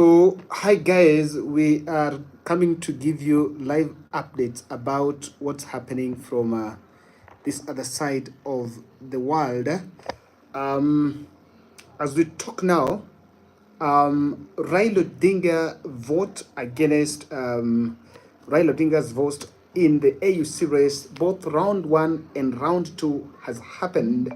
So, hi guys, we are coming to give you live updates about what's happening from this other side of the world. Um, as we talk now, Raila Odinga vote against Raila Odinga's vote in the AUC race. Both round one and round two has happened,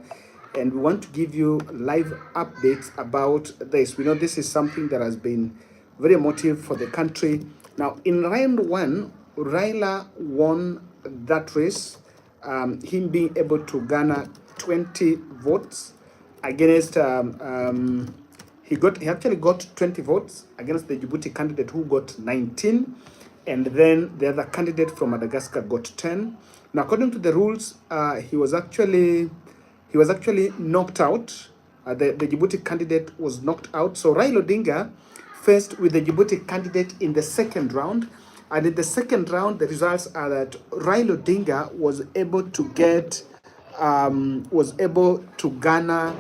and we want to give you live updates about this. We know this is something that has been very emotive for the country. Now, in round one, Raila won that race, him being able to garner 20 votes against he actually got 20 votes against the Djibouti candidate who got 19, and then the other candidate from Madagascar got 10. Now, according to the rules, he was actually knocked out. The Djibouti candidate was knocked out. So Raila Odinga faced with the Djibouti candidate in the second round. And in the second round, the results are that Raila Odinga was able to garner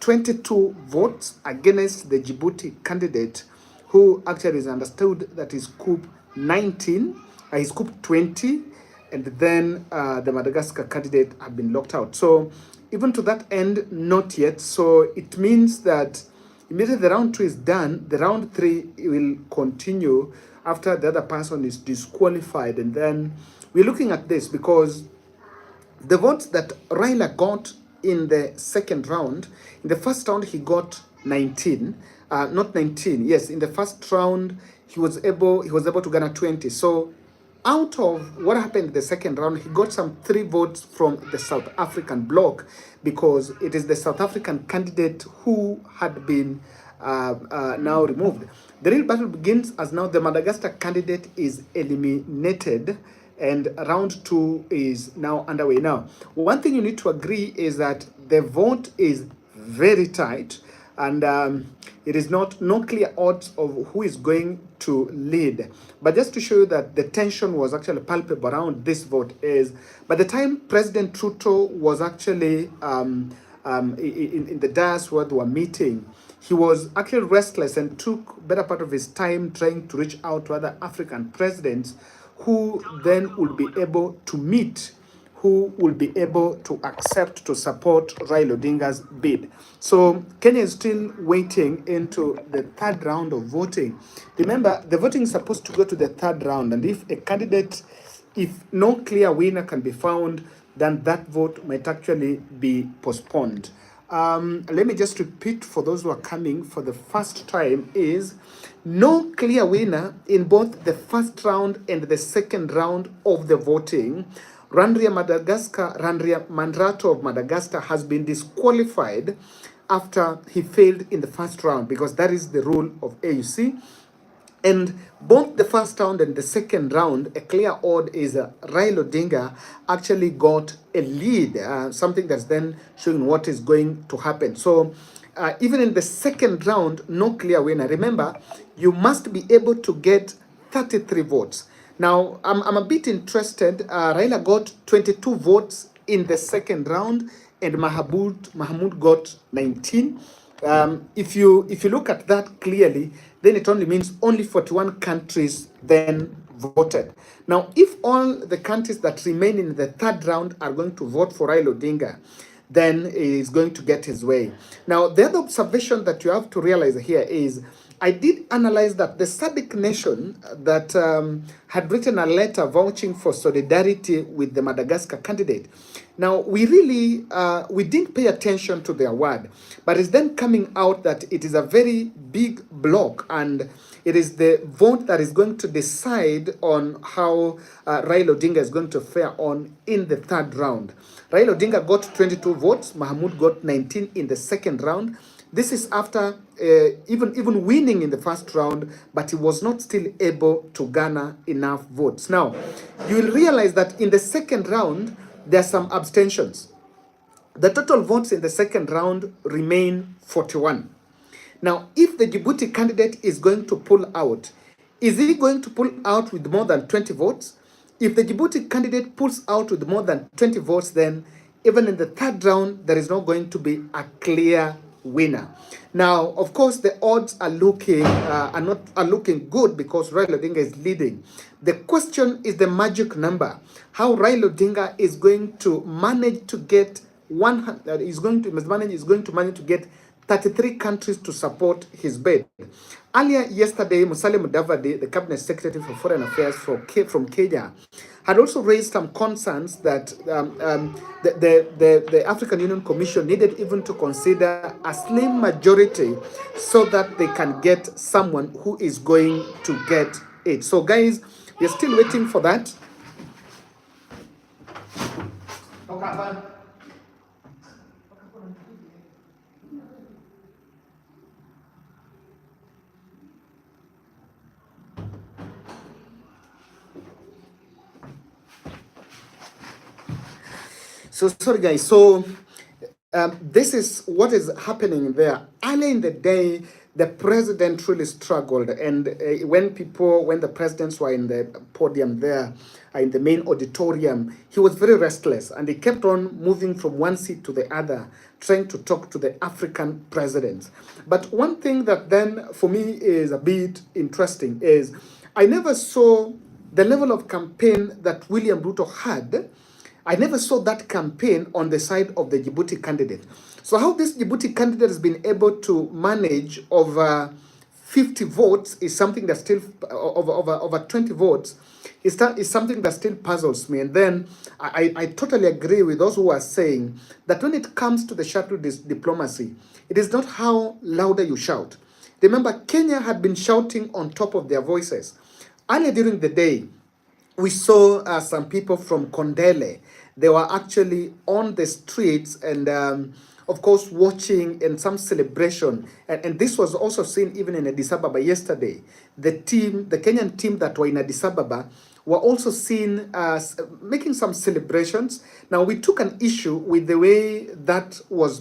22 votes against the Djibouti candidate, who actually is understood that is coup 19, he's coup 20, and then the Madagascar candidate have been locked out. So even to that end, not yet. So it means that immediately the round two is done, the round three will continue after the other person is disqualified. And then we're looking at this because the votes that Raila got in the second round, in the first round he got 19, not 19. Yes, in the first round he was able to garner 20. So out of what happened in the second round, he got some 3 votes from the South African bloc because it is the South African candidate who had been now removed. The real battle begins as now the Madagascar candidate is eliminated and round two is now underway. Now, one thing you need to agree is that the vote is very tight, and it is not no clear odds of who is going to lead. But just to show you that the tension was actually palpable around this vote is by the time President Trudeau was actually in the dais where they were meeting, he was actually restless and took better part of his time trying to reach out to other African presidents who then will be able to meet, who will be able to accept to support Raila Odinga's bid. So Kenya is still waiting into the third round of voting. Remember, the voting is supposed to go to the third round, and if no clear winner can be found, then that vote might actually be postponed. Let me just repeat for those who are coming for the first time is no clear winner in both the first round and the second round of the voting. Randria Mandrato of Madagascar has been disqualified after he failed in the first round because that is the rule of AUC. And both the first round and the second round, a clear odd is Raila Odinga actually got a lead, something that's then showing what is going to happen. So even in the second round, no clear winner. Remember, you must be able to get 33 votes. Now, I'm a bit interested. Raila got 22 votes in the second round, and Mahmoud got 19. If you look at that clearly, then it only means only 41 countries then voted. Now, if all the countries that remain in the third round are going to vote for Raila Odinga, then he is going to get his way. Now, the other observation that you have to realize here is I did analyze that the SADC nation that had written a letter vouching for solidarity with the Madagascar candidate. Now, we didn't pay attention to their word, but it's then coming out that it is a very big block, and it is the vote that is going to decide on how Raila Odinga is going to fare on in the third round. Raila Odinga got 22 votes, Mahmoud got 19 in the second round. This is after even winning in the first round, but he was not still able to garner enough votes. Now, you will realize that in the second round, there are some abstentions. The total votes in the second round remain 41. Now, if the Djibouti candidate is going to pull out, is he going to pull out with more than 20 votes? If the Djibouti candidate pulls out with more than 20 votes, then even in the third round, there is not going to be a clear winner. Now, of course, the odds are looking good because Raila Odinga is leading. The question is the magic number. How Raila Odinga is going to manage to get is going to manage to get 33 countries to support his bid. Earlier yesterday, Musalia Mudavadi, the cabinet secretary for foreign affairs from Kenya, had also raised some concerns that the African Union Commission needed even to consider a slim majority so that they can get someone who is going to get it. So, guys, we're still waiting for that. So sorry, guys. So this is what is happening there. Early in the day, the president really struggled, and when the presidents were in the podium there, in the main auditorium, he was very restless, and he kept on moving from one seat to the other, trying to talk to the African presidents. But one thing that then, for me, is a bit interesting is I never saw the level of campaign that William Ruto had. I never saw that campaign on the side of the Djibouti candidate. So how this Djibouti candidate has been able to manage over 50 votes is something that still, over 20 votes, is something that still puzzles me. And then I totally agree with those who are saying that when it comes to the shuttle diplomacy, it is not how louder you shout. Remember, Kenya had been shouting on top of their voices. Earlier during the day, we saw some people from Kondele. They were actually on the streets and, of course, watching and some celebration. And this was also seen even in Addis Ababa yesterday. The Kenyan team that were in Addis Ababa were also seen making some celebrations. Now, we took an issue with the way that was